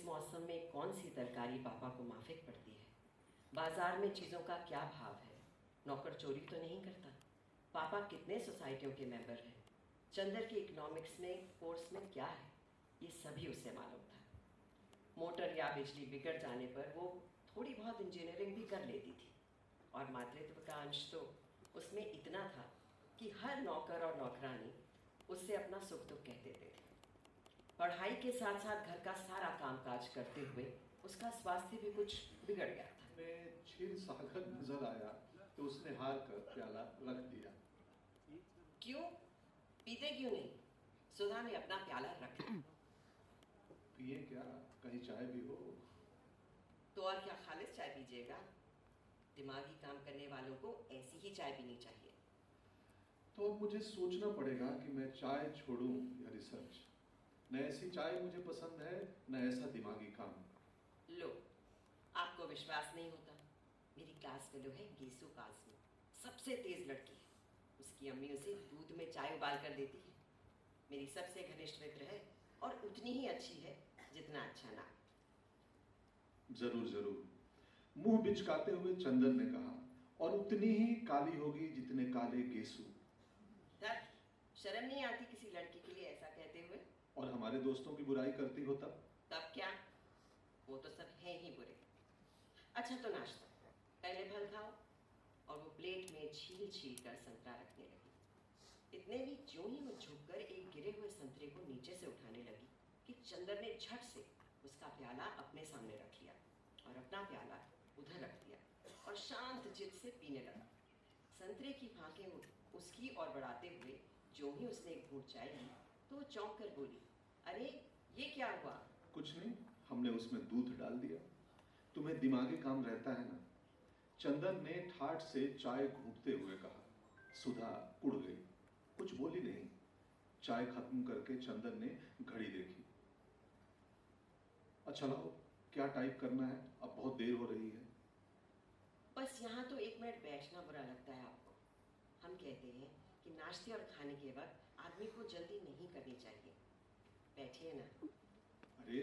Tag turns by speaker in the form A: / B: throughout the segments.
A: मौसम में कौन सी तरकारी पापा को माफिक पड़ती है? बाजार में चीज़ों का क्या भाव है? नौकर चोरी तो नहीं करता? पापा कितने सोसाइटियों के मेंबर हैं? चंदर की इकोनॉमिक्स में कोर्स में क्या है? ये सभी उससे मालूम था। मोटर या बिजली बिगड़ जाने पर वो थोड़ी बहुत इंजीनियरिंग भी कर लेती थी, और मातृत्व का अंश तो उसमें इतना था कि हर नौकर और नौकरानी उससे अपना सुख दुख कह देते थे। पढ़ाई के साथ साथ घर का सारा कामकाज करते हुए उसका स्वास्थ्य भी कुछ बिगड़ गया था।
B: मैं क्षीर सागर नजर आया तो उसने हार कर प्याला रख दिया।
A: क्यों? पीते क्यों नहीं? सुधा ने अपना प्याला रख लिया।
B: पिए क्या, कहीं चाय भी हो?
A: तो और क्या खालिस चाय पीजिएगा? दिमागी काम करने वालों को ऐसी ही चाय पीनी चाहिए।
B: तो अब मुझे सोचना पड़ेगा कि मैं चाय छोड़ूं या रिसर्च। न ऐसी चाय मुझे पसंद है, न ऐसा दिमागी काम।
A: लो, आपको विश्वास नहीं होता? मेरी क्लास फेलो है गेसु काज़मी, सबसे तेज लड़की है। उसकी अम्मी उसे दूध में चाय उबाल कर देती है। मेरी सबसे घनिष्ठ मित्र है और उतनी ही अच्छी है जितना अच्छा नाम।
B: जरूर जरूर, मुंह बिचकाते हुए चंदर ने कहा, और उतनी ही काली होगी जितने काले गेसु।
A: डर, शर्म नहीं आती किसी लड़की के लिए ऐसा कहते हुए?
B: और हमारे दोस्तों की बुराई करती हो तब?
A: तब क्या, वो तो सब हैं ही बुरे। अच्छा तो नाश्ता, पहले फल खाओ। और वो प्लेट में छील छील कर संतरा रखने लगी। इतने भी ज्यों ही वो झुककर एक गिरे हुए संतरे को नीचे से उठाने लगी कि चंदर ने झट से उसका प्याला अपने सामने रख लिया और अपना प्याला उधर रख दिया और शांत चित्त से पीने लगा। संतरे की फांकें उसकी ओर बढ़ाते हुए ज्यों ही उसने एक घूंट चाय ली तो वो चौंक कर बोली, अरे ये क्या हुआ?
B: कुछ नहीं, हमने उसमें दूध डाल दिया। तुम्हें दिमागी काम रहता है ना? चंदन ने ठाठ से चाय घूंटते हुए कहा। सुधा उड़ गई, कुछ बोली नहीं। चाय खत्म करके चंदन ने घड़ी देखी। अच्छा लाओ, क्या टाइप करना है? अब बहुत देर हो रही है।
A: बस यहाँ तो 1 मिनट बैठना बुरा लगता है आपको। हम कहते हैं कि नाश्ते और खाने के वक्त आदमी को जल्दी नहीं करनी चाहिए। बैठिए ना।
B: अरे,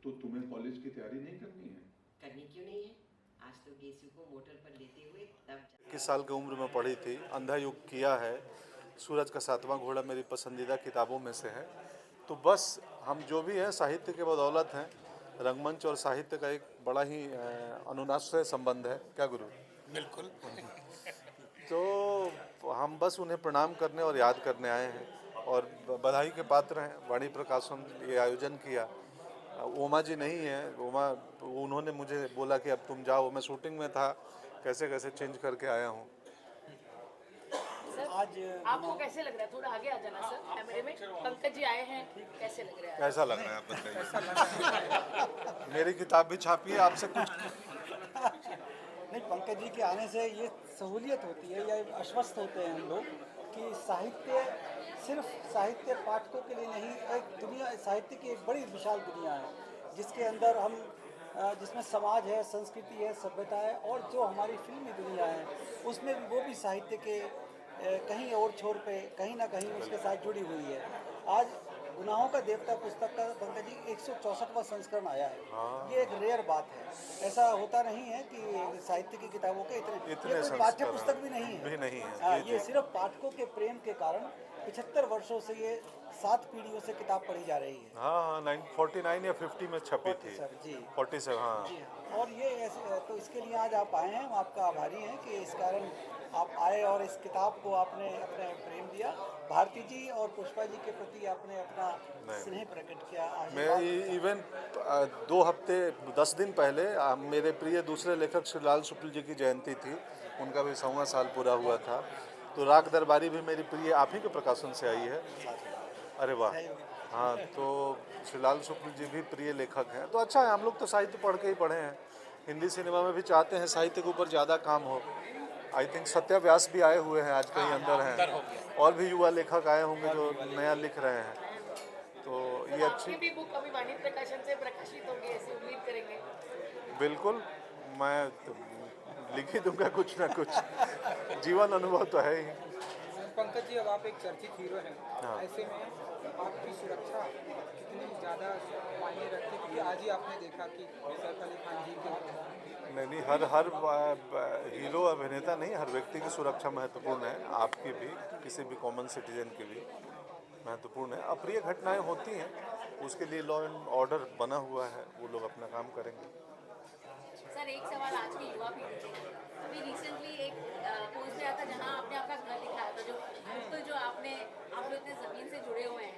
B: तो तुम्हें कॉलेज की तैयारी नहीं करनी है?
A: करनी क्यों नहीं है? आज तो गेसु को मोटर पर लेते हुए तब
C: 21 साल की उम्र में पढ़ी थी। अंधा युग किया है। सूरज का 7वां घोड़ा मेरी पसंदीदा किताबों में से है। तो बस हम जो भी हैं साहित्य के बदौलत हैं। रंगमंच और साहित्य का एक बड़ा ही अनुनाश्रय संबंध है। क्या गुरु?
D: बिल्कुल।
C: तो हम बस उन्हें प्रणाम करने और याद करने आए हैं और बधाई के पात्र हैं। वाणी प्रकाशन ये आयोजन किया। उमा जी नहीं है, उमा उन्होंने मुझे बोला कि अब तुम जाओ। मैं शूटिंग में था, कैसे कैसे चेंज करके आया हूँ।
E: आज आपको कैसे लग रहा है? थोड़ा आगे आ जाना सर, कैमरे में। पंकज जी आए हैं, कैसे लग रहा है?
C: कैसा लग रहा है आप बताइए। मेरी किताब भी छापी है, आपसे कुछ
E: नहीं, पंकज जी के आने से ये सहूलियत होती है या आश्वस्त होते हैं हम लोग कि साहित्य सिर्फ साहित्य पाठकों के लिए नहीं, एक दुनिया, साहित्य की एक बड़ी विशाल दुनिया है जिसके अंदर हम जिसमें समाज है, संस्कृति है, सभ्यता है, और जो हमारी फिल्मी दुनिया है उसमें भी वो भी साहित्य के कहीं और छोर पे कहीं ना कहीं उसके साथ जुड़ी हुई है। आज गुनाहों का देवता पुस्तक का पंकज जी 164वां संस्करण आया है। ये एक रेयर बात है। ऐसा होता नहीं है कि साहित्य की किताबों के इतने ये कोई पाठ्य पुस्तक भी नहीं है।
C: नहीं है।
E: हाँ, ये सिर्फ पाठकों के प्रेम के कारण 75 वर्षों से ये 7 पीढ़ियों से किताब पढ़ी जा रही है।
C: हाँ, 49 या 50 में छपी थी।
E: सर जी
C: 47, हाँ
E: जी। और ये ऐसे, तो इसके लिए आज आप आए हैं, हम आपका आभारी हैं कि इस कारण आप आए और इस किताब को आपने अपने प्रेम दिया। भारती जी और पुष्पा जी के प्रति आपने अपना स्नेह प्रकट किया।
C: मैं इवन 2 हफ्ते 10 दिन पहले मेरे प्रिय दूसरे लेखक श्री लाल शुक्ल जी की जयंती थी। उनका भी 100वां साल पूरा हुआ था। तो राग दरबारी भी मेरी प्रिय आप ही के प्रकाशन से आई है। अरे वाह, हाँ। तो श्री लाल शुक्ल जी भी प्रिय लेखक हैं। तो अच्छा है, हम लोग तो साहित्य पढ़ के ही पढ़े हैं। हिंदी सिनेमा में भी चाहते हैं साहित्य के ऊपर ज़्यादा काम हो। आई थिंक सत्या व्यास भी आए हुए हैं, आज कहीं अंदर हैं, और भी युवा लेखक आए होंगे जो नया लिख रहे हैं। तो ये अच्छी
E: भी बुक अभी वाणी प्रकाशन से प्रकाशित होगी, ऐसी उम्मीद करेंगे।
C: बिल्कुल, मैं तो लिख ही दूंगा कुछ ना कुछ। जीवन अनुभव तो है ही।
F: पंकज जी, अब आप एक चर्चित हीरो हैं।
C: हाँ।
F: ऐसे में
D: पाक की सुरक्षा कितनी ज़्यादा मायने रखती है, क्योंकि आज ही आपने देखा कि सैफ अली खान जी के
C: नहीं, हर हीरो अभिनेता नहीं, हर व्यक्ति की सुरक्षा महत्वपूर्ण है, आपकी भी, किसी भी कॉमन सिटीजन की भी महत्वपूर्ण है। अप्रिय घटनाएं होती हैं, उसके लिए लॉ एंड ऑर्डर बना हुआ है, वो लोग अपना काम करेंगे।
F: सर एक सवाल आज की युवा पीढ़ी के, अभी रिसेंटली एक पोस्ट आया था जहां आपने आपका घर दिखाया था, जो आपने आप लोग इतने ज़मीन से जुड़े हुए हैं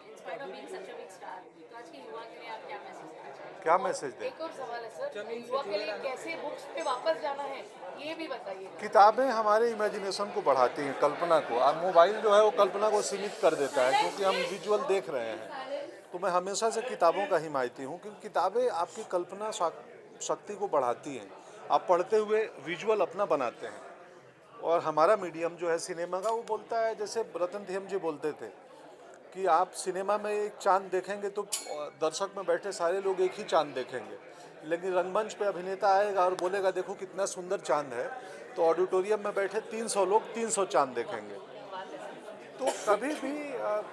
F: in spite of being such a big star, तो आज की युवा के लिए आप क्या मैसेज देना चाहेंगे?
C: क्या मैसेज दें?
G: एक और सवाल है सर, युवा के लिए कैसे बुक्स पे वापस जाना है ये भी बताइए।
C: किताबें हमारे इमेजिनेशन को बढ़ाती हैं, कल्पना को। अब मोबाइल जो है वो कल्पना को सीमित कर देता है, क्योंकि हम विजुअल देख रहे हैं। तो मैं हमेशा से किताबों का हिमायती हूँ, क्योंकि किताबें आपकी कल्पना शक्ति को बढ़ाती हैं। आप पढ़ते हुए विजुअल अपना बनाते हैं। और हमारा मीडियम जो है सिनेमा का, वो बोलता है, जैसे रतन धियम जी बोलते थे कि आप सिनेमा में एक चांद देखेंगे तो दर्शक में बैठे सारे लोग एक ही चांद देखेंगे, लेकिन रंगमंच पे अभिनेता आएगा और बोलेगा देखो कितना सुंदर चांद है, तो ऑडिटोरियम में बैठे 300 लोग 300 चांद देखेंगे। तो कभी भी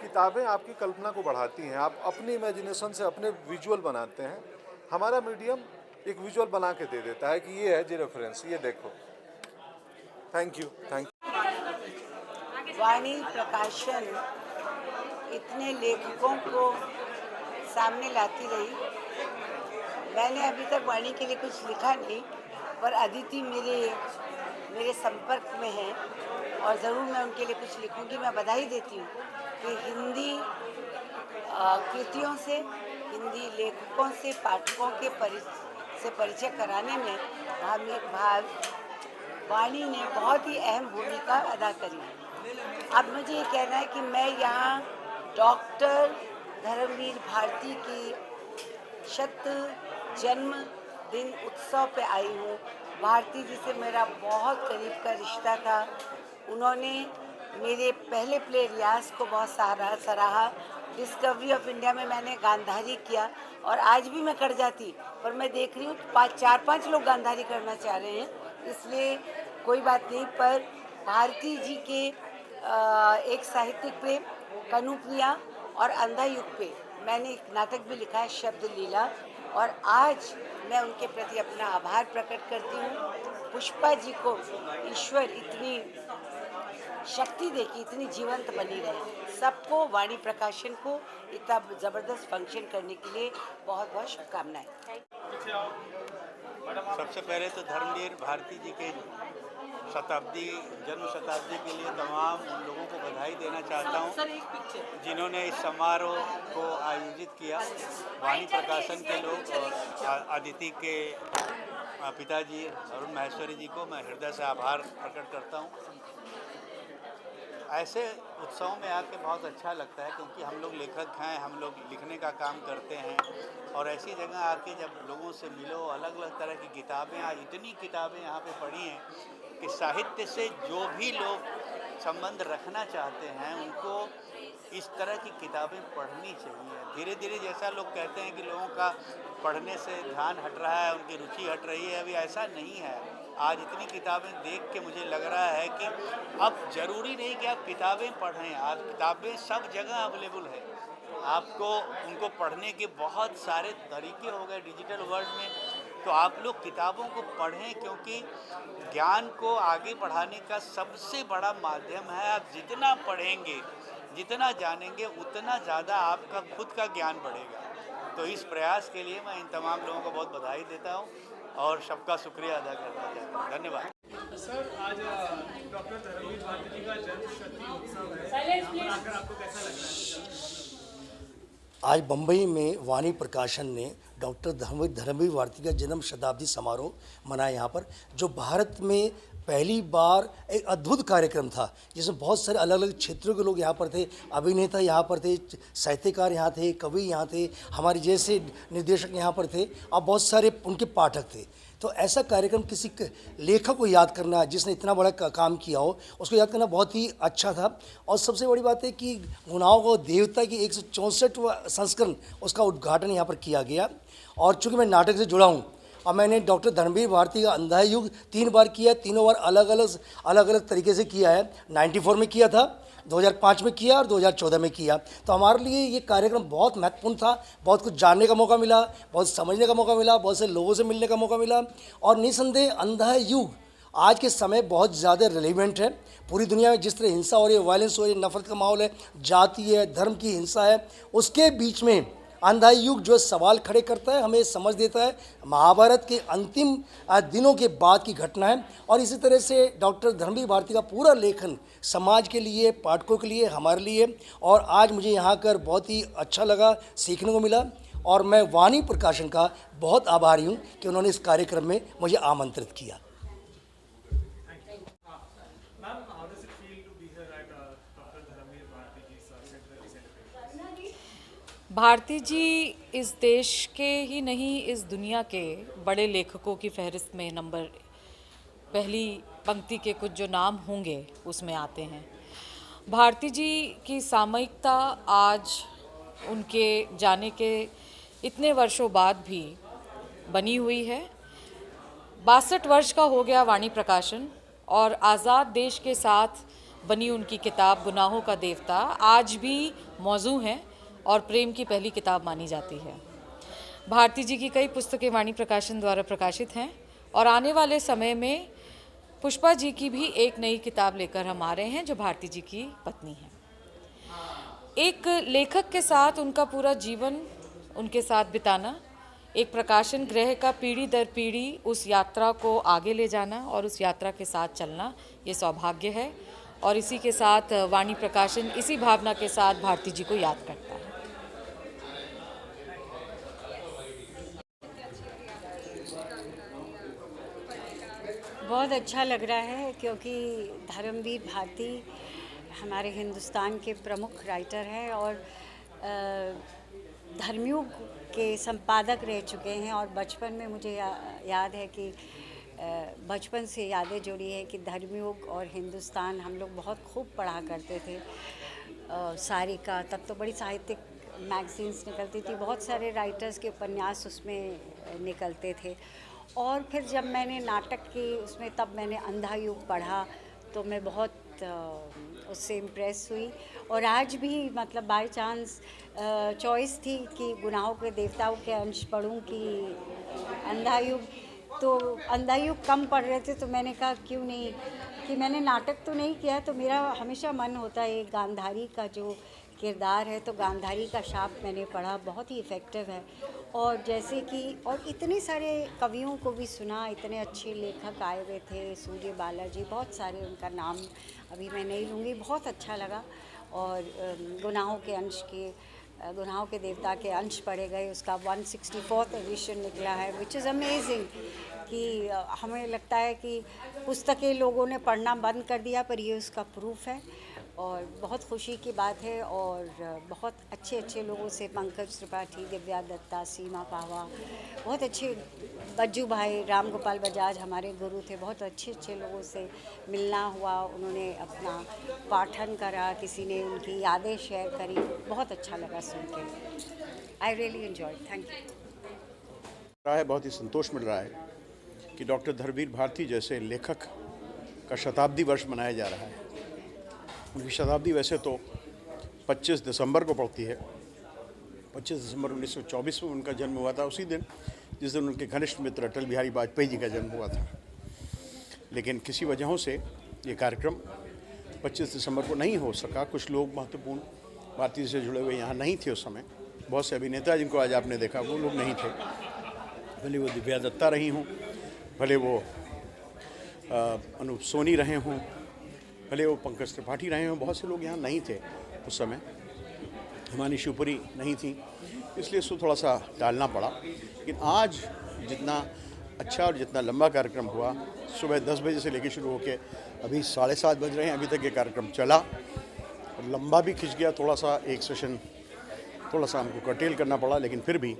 C: किताबें आपकी कल्पना को बढ़ाती हैं, आप अपनी इमेजिनेशन से अपने विजुअल बनाते हैं। हमारा मीडियम एक विजुअल बना के दे देता है कि ये है जी रेफरेंस, ये देखो। Thank you.
H: वाणी प्रकाशन इतने लेखकों को सामने लाती रही। मैंने अभी तक वाणी के लिए कुछ लिखा नहीं, पर अदिति मेरे संपर्क में है और ज़रूर मैं उनके लिए कुछ लिखूंगी। मैं बधाई देती हूँ कि हिंदी कृतियों से, हिंदी लेखकों से पाठकों के परिचय कराने में वाणी ने बहुत ही अहम भूमिका अदा करी। अब मुझे ये कहना है कि मैं यहाँ डॉक्टर धर्मवीर भारती की 100 जन्मदिन उत्सव पे आई हूँ। भारती जी से मेरा बहुत करीब का रिश्ता था। उन्होंने मेरे पहले प्ले रियाज को बहुत सराहा। डिस्कवरी ऑफ इंडिया में मैंने गांधारी किया और आज भी मैं कर जाती, पर मैं देख रही हूँ 4-5 लोग गांधारी करना चाह रहे हैं, इसलिए कोई बात नहीं। पर भारती जी के एक साहित्यिक पे, कनुप्रिया और अंधा युग पे मैंने एक नाटक भी लिखा है, शब्द लीला, और आज मैं उनके प्रति अपना आभार प्रकट करती हूँ। पुष्पा जी को ईश्वर इतनी शक्ति दे कि इतनी जीवंत बनी रहे। सबको, वाणी प्रकाशन को इतना ज़बरदस्त फंक्शन करने के लिए बहुत बहुत शुभकामनाएं।
I: सबसे पहले तो धर्मवीर भारती जी के जन्म शताब्दी के लिए तमाम उन लोगों को बधाई देना चाहता हूँ जिन्होंने इस समारोह को आयोजित किया। वाणी प्रकाशन के लोग और अदिति के पिताजी अरुण माहेश्वरी जी को मैं हृदय से आभार प्रकट करता हूँ। ऐसे उत्सवों में आके बहुत अच्छा लगता है, क्योंकि हम लोग लेखक हैं, हम लोग लिखने का काम करते हैं, और ऐसी जगह आके जब लोगों से मिलो, अलग अलग तरह की किताबें, आज इतनी किताबें यहाँ पे पढ़ी हैं कि साहित्य से जो भी लोग संबंध रखना चाहते हैं उनको इस तरह की किताबें पढ़नी चाहिए। धीरे धीरे जैसा लोग कहते हैं कि लोगों का पढ़ने से ध्यान हट रहा है, उनकी रुचि हट रही है, अभी ऐसा नहीं है। आज इतनी किताबें देख के मुझे लग रहा है कि अब ज़रूरी नहीं कि आप किताबें पढ़ें, आज किताबें सब जगह अवेलेबल है। आपको उनको पढ़ने के बहुत सारे तरीके हो गए डिजिटल वर्ल्ड में, तो आप लोग किताबों को पढ़ें, क्योंकि ज्ञान को आगे बढ़ाने का सबसे बड़ा माध्यम है। आप जितना पढ़ेंगे, जितना जानेंगे, उतना ज़्यादा आपका खुद का ज्ञान बढ़ेगा। तो इस प्रयास के लिए मैं इन तमाम लोगों को बहुत बधाई देता हूँ और सबका शुक्रिया अदा करना चाहता हूँ। धन्यवाद।
D: सर, आज डॉक्टर धर्मवीर भारती जी का जन्म शताब्दी उत्सव है, यहाँ पर आकर आपको कैसा लग रहा है?
J: आज बम्बई में वाणी प्रकाशन ने डॉक्टर धर्मवीर भारती का जन्म शताब्दी समारोह मनाया यहाँ पर, जो भारत में पहली बार एक अद्भुत कार्यक्रम था, जिसमें बहुत सारे अलग अलग क्षेत्रों के लोग यहाँ पर थे। अभिनेता यहाँ पर थे, साहित्यकार यहाँ थे, कवि यहाँ थे, हमारे जैसे निर्देशक यहाँ पर थे, और बहुत सारे उनके पाठक थे। तो ऐसा कार्यक्रम किसी लेखक को याद करना जिसने इतना बड़ा काम किया हो, उसको याद करना बहुत ही अच्छा था। और सबसे बड़ी बात है कि गुनाहों को देवता की 164वां संस्करण उसका उद्घाटन यहाँ पर किया गया। और चूँकि मैं नाटक से जुड़ा हूँ और मैंने डॉक्टर धर्मवीर भारती का अंधा युग 3 बार किया, तीनों बार अलग अलग तरीके से किया है। 94 में किया था, 2005 में किया और 2014 में किया। तो हमारे लिए ये कार्यक्रम बहुत महत्वपूर्ण था, बहुत कुछ जानने का मौका मिला, बहुत समझने का मौका मिला, बहुत से लोगों से मिलने का मौका मिला। और निसंदेह अंधा युग आज के समय बहुत ज़्यादा रिलेवेंट है। पूरी दुनिया में जिस तरह हिंसा हो रही है, वायलेंस हो रही है, नफरत का माहौल है, जाति है, धर्म की हिंसा है, उसके बीच में अंधा युग जो सवाल खड़े करता है, हमें समझ देता है महाभारत के अंतिम दिनों के बाद की घटना है। और इसी तरह से डॉक्टर धर्मवीर भारती का पूरा लेखन समाज के लिए, पाठकों के लिए, हमारे लिए। और आज मुझे यहाँ कर बहुत ही अच्छा लगा, सीखने को मिला। और मैं वाणी प्रकाशन का बहुत आभारी हूँ कि उन्होंने इस कार्यक्रम में मुझे आमंत्रित किया।
K: भारती जी इस देश के ही नहीं, इस दुनिया के बड़े लेखकों की फहरिस्त में नंबर पहली पंक्ति के कुछ जो नाम होंगे उसमें आते हैं। भारती जी की सामयिकता आज उनके जाने के इतने वर्षों बाद भी बनी हुई है। 62 वर्ष का हो गया वाणी प्रकाशन, और आज़ाद देश के साथ बनी उनकी किताब गुनाहों का देवता आज भी मौजू है और प्रेम की पहली किताब मानी जाती है। भारती जी की कई पुस्तकें वाणी प्रकाशन द्वारा प्रकाशित हैं और आने वाले समय में पुष्पा जी की भी एक नई किताब लेकर हम आ रहे हैं जो भारती जी की पत्नी है। एक लेखक के साथ उनका पूरा जीवन उनके साथ बिताना, एक प्रकाशन गृह का पीढ़ी दर पीढ़ी उस यात्रा को आगे ले जाना और उस यात्रा के साथ चलना, ये सौभाग्य है। और इसी के साथ वाणी प्रकाशन इसी भावना के साथ भारती जी को याद करता है।
H: बहुत अच्छा लग रहा है क्योंकि धर्मवीर भारती हमारे हिंदुस्तान के प्रमुख राइटर हैं और धर्मयुग के संपादक रह चुके हैं। और बचपन में मुझे याद है कि बचपन से यादें जुड़ी है कि धर्मयुग और हिंदुस्तान हम लोग बहुत खूब पढ़ा करते थे। सारिका, तब तो बड़ी साहित्यिक मैगजीन्स निकलती थी, बहुत सारे राइटर्स के उपन्यास उसमें निकलते थे। और फिर जब मैंने नाटक की उसमें, तब मैंने अंधा युग पढ़ा तो मैं बहुत उससे इम्प्रेस हुई। और आज भी मतलब बाय चांस चॉइस थी कि गुनाहों के देवताओं के अंश पढ़ूं कि अंधा युग, तो अंधा युग कम पढ़ रहे थे तो मैंने कहा क्यों नहीं, कि मैंने नाटक तो नहीं किया, तो मेरा हमेशा मन होता है गांधारी का जो किरदार है, तो गांधारी का शाप मैंने पढ़ा, बहुत ही इफ़ेक्टिव है। और जैसे कि और इतने सारे कवियों को भी सुना, इतने अच्छे लेखक आए हुए थे, सूर्य बालाजी, बहुत सारे, उनका नाम अभी मैं नहीं लूँगी, बहुत अच्छा लगा। और गुनाहों के देवता के अंश पढ़े गए, उसका 164th एडिशन निकला है, विच इज़ अमेजिंग। कि हमें लगता है कि पुस्तकें लोगों ने पढ़ना बंद कर दिया, पर ये उसका प्रूफ है और बहुत खुशी की बात है। और बहुत अच्छे अच्छे लोगों से, पंकज त्रिपाठी, दिव्या दत्ता, सीमा पावा, बहुत अच्छे, बज्जू भाई, राम गोपाल बजाज हमारे गुरु थे, बहुत अच्छे अच्छे लोगों से मिलना हुआ, उन्होंने अपना पाठन करा, किसी ने उनकी यादें शेयर करी, बहुत अच्छा लगा सुन के। I really enjoy, thank you.
L: बहुत ही संतोष मिल रहा है कि डॉक्टर धर्मवीर भारती जैसे लेखक का शताब्दी वर्ष मनाया जा रहा है। उनकी शताब्दी वैसे तो 25 दिसंबर को पड़ती है। 25 दिसंबर 1924 में उनका जन्म हुआ था, उसी दिन जिस दिन उनके घनिष्ठ मित्र अटल बिहारी वाजपेयी जी का जन्म हुआ था। लेकिन किसी वजहों से ये कार्यक्रम 25 दिसंबर को नहीं हो सका। कुछ लोग महत्वपूर्ण भारती से जुड़े हुए यहाँ नहीं थे उस समय। बहुत से अभिनेता जिनको आज आपने देखा वो लोग नहीं थे, भले वो दिव्या दत्ता रही हों, भले वो अनूप सोनी रहे हों, भले वो पंकज त्रिपाठी रहे हों, बहुत से लोग यहाँ नहीं थे उस समय। हिमानी शिवपुरी नहीं थी, इसलिए इसको थोड़ा सा टालना पड़ा। लेकिन आज जितना अच्छा और जितना लंबा कार्यक्रम हुआ, सुबह 10 बजे से लेकर शुरू होकर अभी 7:30 बज रहे हैं, अभी तक ये कार्यक्रम चला और लंबा भी खिंच गया थोड़ा सा। एक सेशन थोड़ा सा हमको कर्टेल करना पड़ा, लेकिन फिर भी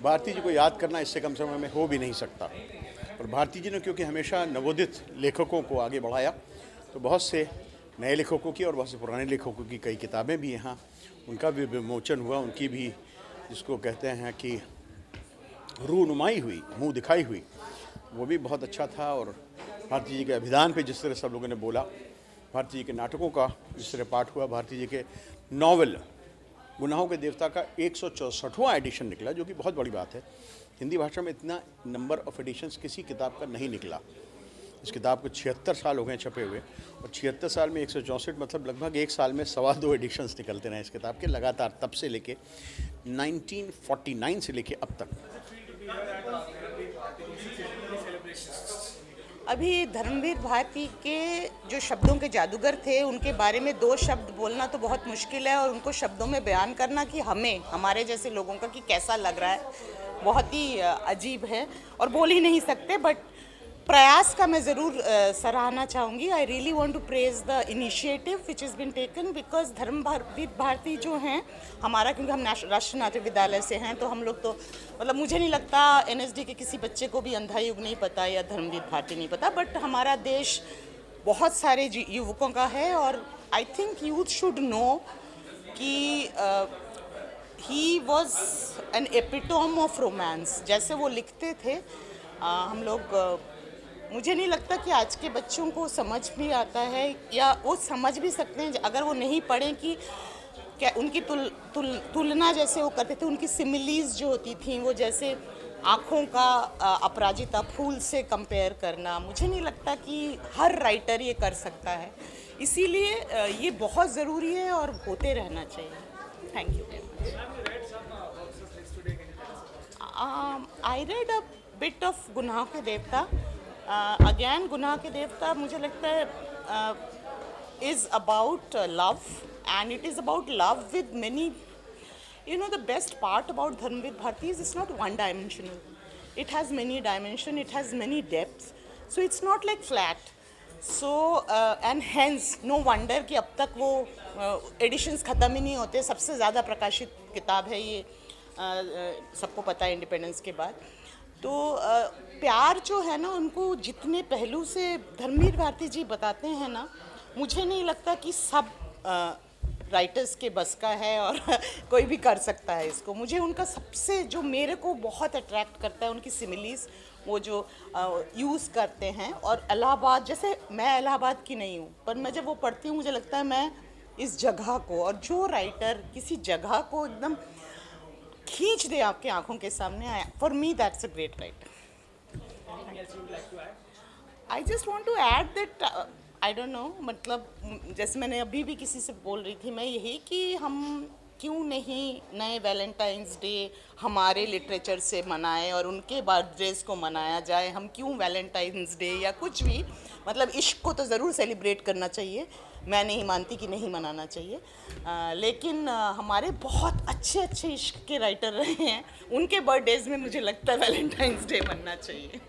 L: भारती जी को याद करना इससे कम समय में हो भी नहीं सकता। और भारती जी ने क्योंकि हमेशा नवोदित लेखकों को आगे बढ़ाया, तो बहुत से नए लेखकों की और बहुत से पुराने लेखकों की कई किताबें भी यहाँ उनका भी विमोचन हुआ, उनकी भी जिसको कहते हैं कि रूनुमाई हुई, मुंह दिखाई हुई, वो भी बहुत अच्छा था। और भारती जी के अभिधान पे जिस तरह सब लोगों ने बोला भारती जी के नाटकों का जिस तरह पाठ हुआ, भारती जी के नॉवेल गुनाहों के देवता का 164वां एडिशन निकला, जो कि बहुत बड़ी बात है। हिंदी भाषा में इतना नंबर ऑफ एडिशंस किसी किताब का नहीं निकला। इस किताब को 76 साल हो गए छपे हुए, और 76 साल में 164 मतलब लगभग एक साल में 2.25 एडिशंस निकलते रहे इस किताब के लगातार, तब से लेके 1949 से लेके अब तक।
M: अभी धर्मवीर भारती के जो शब्दों के जादूगर थे उनके बारे में 2 शब्द बोलना तो बहुत मुश्किल है, और उनको शब्दों में बयान करना कि हमारे जैसे लोगों का कि कैसा लग रहा है, बहुत ही अजीब है और बोल ही नहीं सकते। बट प्रयास का मैं ज़रूर सराहना चाहूँगी। I really want to praise the initiative which is been taken, because Dharamvir Bharati जो हैं हमारा, क्योंकि हम राष्ट्रीय नाट्य विद्यालय से हैं, तो हम लोग तो मतलब मुझे नहीं लगता NSD के किसी बच्चे को भी अंधा युग नहीं पता या धर्मवीर भारती नहीं पता। बट हमारा देश बहुत सारे युवकों का है, और I think youth should know कि he was an epitome of romance. जैसे वो लिखते थे हम लोग, मुझे नहीं लगता कि आज के बच्चों को समझ भी आता है, या वो समझ भी सकते हैं अगर वो नहीं पढ़ें कि क्या उनकी तुलना जैसे वो करते थे, उनकी सिमिलीज जो होती थी, वो जैसे आँखों का अपराजिता फूल से कंपेयर करना, मुझे नहीं लगता कि हर राइटर ये कर सकता है। इसीलिए ये बहुत ज़रूरी है और होते रहना चाहिए। Thank you very much. I read a bit of गुनाहों के देवता। अगेन गुनाह के देवता मुझे लगता है is about love, and it is about love with many, you know, the best part about Dharmveer Bharti is it's not one dimensional. It has many dimensions, it has many depths, so it's not like flat. So and hence no wonder कि अब तक वो editions ख़त्म ही नहीं होते। सबसे ज़्यादा प्रकाशित किताब है ये, सबको पता है इंडिपेंडेंस के बाद। तो प्यार जो है ना, उनको जितने पहलू से धर्मवीर भारती जी बताते हैं ना, मुझे नहीं लगता कि सब राइटर्स के बस का है और कोई भी कर सकता है इसको। मुझे उनका सबसे जो मेरे को बहुत अट्रैक्ट करता है उनकी सिमिलीज, वो जो यूज़ करते हैं। और इलाहाबाद, जैसे मैं इलाहाबाद की नहीं हूँ, पर मैं जब वो पढ़ती हूँ मुझे लगता है मैं इस जगह को, और जो राइटर किसी जगह को एकदम खींच दे आपके आंखों के सामने, आया for me that's a great writer. I just want to add that I don't know, मतलब जैसे मैंने अभी भी किसी से बोल रही थी मैं यही कि हम क्यों नहीं नए वैलेंटाइंस डे हमारे लिटरेचर से मनाएं और उनके बर्थडेज को मनाया जाए। हम क्यों वैलेंटाइंस डे या कुछ भी, मतलब इश्क को तो ज़रूर सेलिब्रेट करना चाहिए, मैं नहीं मानती कि नहीं मनाना चाहिए, लेकिन हमारे बहुत अच्छे अच्छे इश्क के राइटर रहे हैं, उनके बर्थडेज में मुझे लगता है वैलेंटाइंस डे मनना चाहिए।